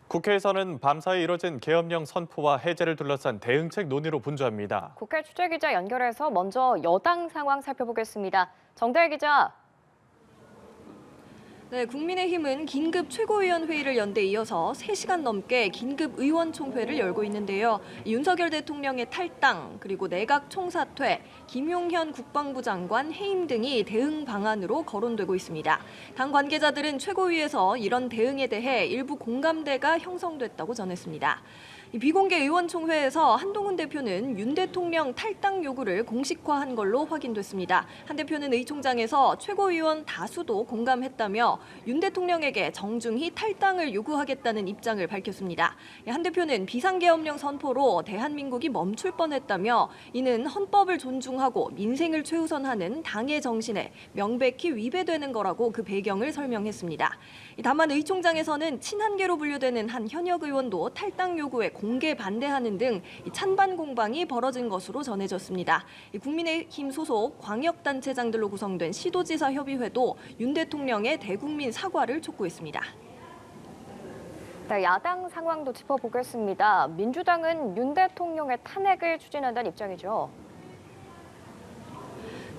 국회에서는 밤사이 이뤄진 계엄령 선포와 해제를 둘러싼 대응책 논의로 분주합니다. 국회 취재기자 연결해서 먼저 여당 상황 살펴보겠습니다. 정다혜 기자. 네, 국민의힘은 긴급 최고위원회의를 연 데 이어서 3시간 넘게 긴급 의원총회를 열고 있는데요. 윤석열 대통령의 탈당, 그리고 내각 총사퇴, 김용현 국방부 장관 해임 등이 대응 방안으로 거론되고 있습니다. 당 관계자들은 최고위에서 이런 대응에 대해 일부 공감대가 형성됐다고 전했습니다. 비공개 의원총회에서 한동훈 대표는 윤 대통령 탈당 요구를 공식화한 걸로 확인됐습니다. 한 대표는 의총장에서 최고위원 다수도 공감했다며 윤 대통령에게 정중히 탈당을 요구하겠다는 입장을 밝혔습니다. 한 대표는 비상계엄령 선포로 대한민국이 멈출 뻔했다며 이는 헌법을 존중하고 민생을 최우선하는 당의 정신에 명백히 위배되는 거라고 그 배경을 설명했습니다. 다만 의총장에서는 친한계로 분류되는 한 현역 의원도 탈당 요구에 공개 반대하는 등 찬반 공방이 벌어진 것으로 전해졌습니다. 국민의힘 소속 광역단체장들로 구성된 시도지사 협의회도 윤 대통령의 대국민 사과를 촉구했습니다. 네, 야당 상황도 짚어보겠습니다. 민주당은 윤 대통령의 탄핵을 추진한다는 입장이죠.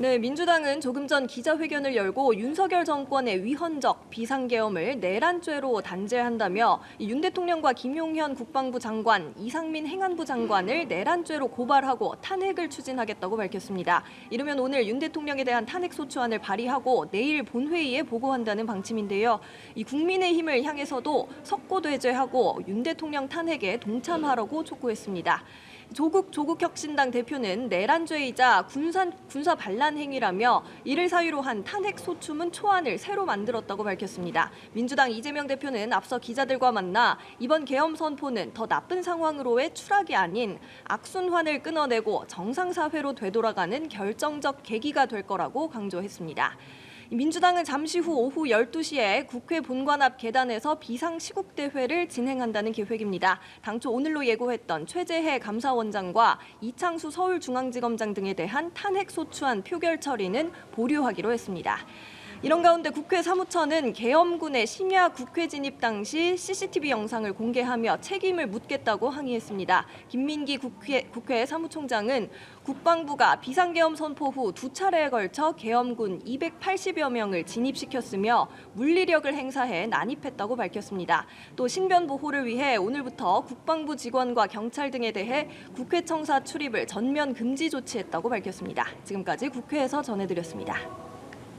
네, 민주당은 조금 전 기자회견을 열고 윤석열 정권의 위헌적 비상계엄을 내란죄로 단죄한다며 윤 대통령과 김용현 국방부 장관, 이상민 행안부 장관을 내란죄로 고발하고 탄핵을 추진하겠다고 밝혔습니다. 이르면 오늘 윤 대통령에 대한 탄핵소추안을 발의하고 내일 본회의에 보고한다는 방침인데요. 이 국민의힘을 향해서도 석고대죄하고 윤 대통령 탄핵에 동참하라고 촉구했습니다. 조국혁신당 대표는 내란죄이자 군사 반란 행위라며 이를 사유로 한 탄핵 소추문 초안을 새로 만들었다고 밝혔습니다. 민주당 이재명 대표는 앞서 기자들과 만나 이번 계엄 선포는 더 나쁜 상황으로의 추락이 아닌 악순환을 끊어내고 정상사회로 되돌아가는 결정적 계기가 될 거라고 강조했습니다. 민주당은 잠시 후 오후 12시에 국회 본관 앞 계단에서 비상시국대회를 진행한다는 계획입니다. 당초 오늘로 예고했던 최재해 감사원장과 이창수 서울중앙지검장 등에 대한 탄핵소추안 표결 처리는 보류하기로 했습니다. 이런 가운데 국회 사무처는 계엄군의 심야 국회 진입 당시 CCTV 영상을 공개하며 책임을 묻겠다고 항의했습니다. 김민기 국회 사무총장은 국방부가 비상계엄 선포 후 2차례에 걸쳐 계엄군 280여 명을 진입시켰으며 물리력을 행사해 난입했다고 밝혔습니다. 또 신변 보호를 위해 오늘부터 국방부 직원과 경찰 등에 대해 국회 청사 출입을 전면 금지 조치했다고 밝혔습니다. 지금까지 국회에서 전해드렸습니다.